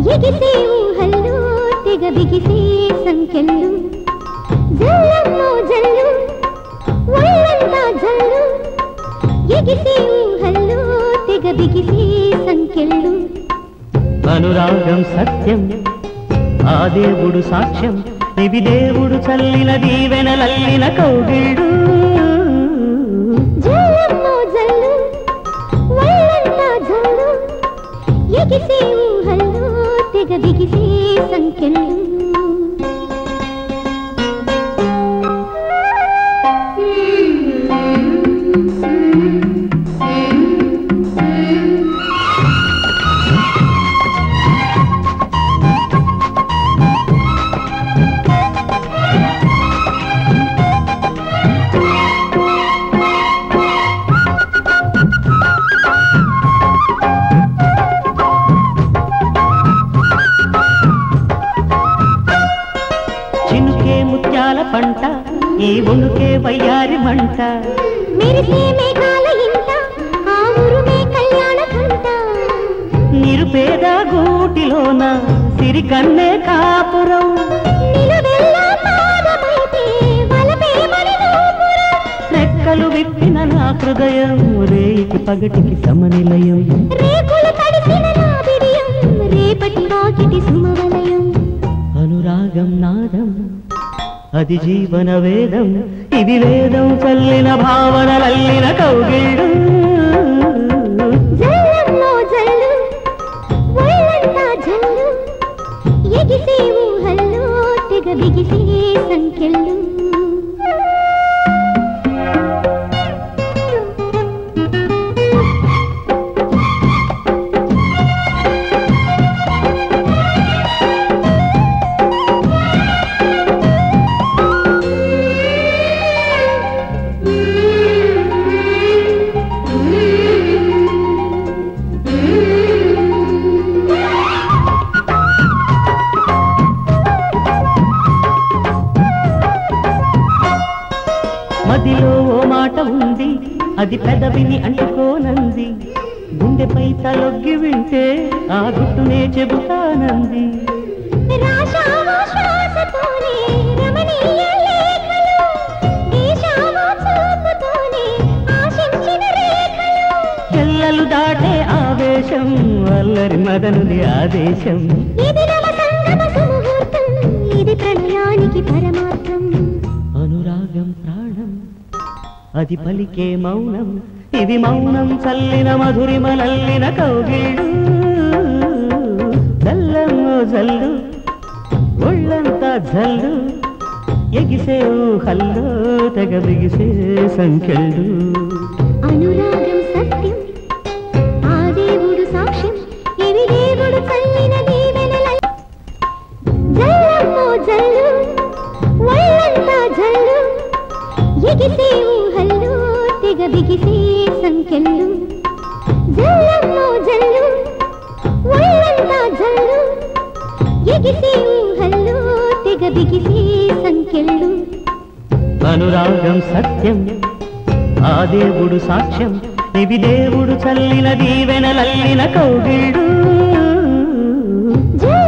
ఎగిసే ఊహల్లో తెగ బిగిసే సంకెళ్ళు జల్లమ్మో జల్లు ఒళ్ళంతా జల్లు ఎగిసే ఊహల్లో తెగ బిగిసే సంకెళ్ళు అనురాగం సత్యం ఆ దేవుడు సాక్ష్యం ఇవి దేవుడు చల్లిన దీవెనలల్లిన కౌగిళ్ళు జల్లమ్మో జల్లు ఒళ్ళంతా జల్లు ఎగిసే ఊహల్లో తెగ బిగిసే సంకెళ్ళు పంట ఈ ఉనుకే వయ్యారి మంట మెరిసే మేఘాల ఇంట ఆ ఊరుమే కళ్యాణ ఘంట నిరుపేద గూటిలోన సిరి కన్నే కాపురం నిలువెల్లా పాదమైతే వలపే మరి నూపురం రెక్కలు విప్పిన నా హృదయం రేయికి పగటికి సమనిలయం రేకులు తడిసిన నా బిడియం రేపటి వాకిటి సుమవలయం అనురాగం నాదం అది జీవన వేదం ఇది వేదం చల్లిన భావనలల్లిన కౌగిళ్ళు జల్లమ్మో జల్లు ఒళ్ళంతా జల్లు ఎగిసే ఊహల్లో తెగ బిగిసే సంకెళ్ళు మదిలో ఓ మాట ఉంది అది పెదవిని అంటుకోనంది గుండెపై తలొగ్గి వింటే ఆ గుట్టునే చెబుతానంది చెల్లలు దాటే ఆవేశం అల్లరి మదనుడి ఆదేశం ఇది ప్రణయానికి పరమార్థం అనురాగం ప్రాణం అది పలికే మౌనం ఇది మౌనం చల్లిన మధురిమలల్లిన కౌగిళ్ళు జల్లమ్మో జల్లు ఒళ్ళంతా జల్లు ఎగిసే ఊహల్లో తెగ బిగిసే సంకెళ్ళు అనురాగం సత్యం ఆ దేవుడు సాక్ష్యం ఇవి దేవుడు చల్లిన దీవెనల జల్లమ్మో జల్లు ఒళ్ళంతా జల్లు ఎగిసే ఊహల్లో తెగ బిగిసే సంకెళ్ళు జల్లమ్మో జల్లు ఒళ్ళంతా జల్లు ఎగిసే ఊహల్లో తెగ బిగిసే సంకెళ్ళు అనురాగం సత్యం ఆ దేవుడు సాక్ష్యం ఇవి దేవుడు చల్లిన దీవెనలల్లిన కౌగిళ్ళు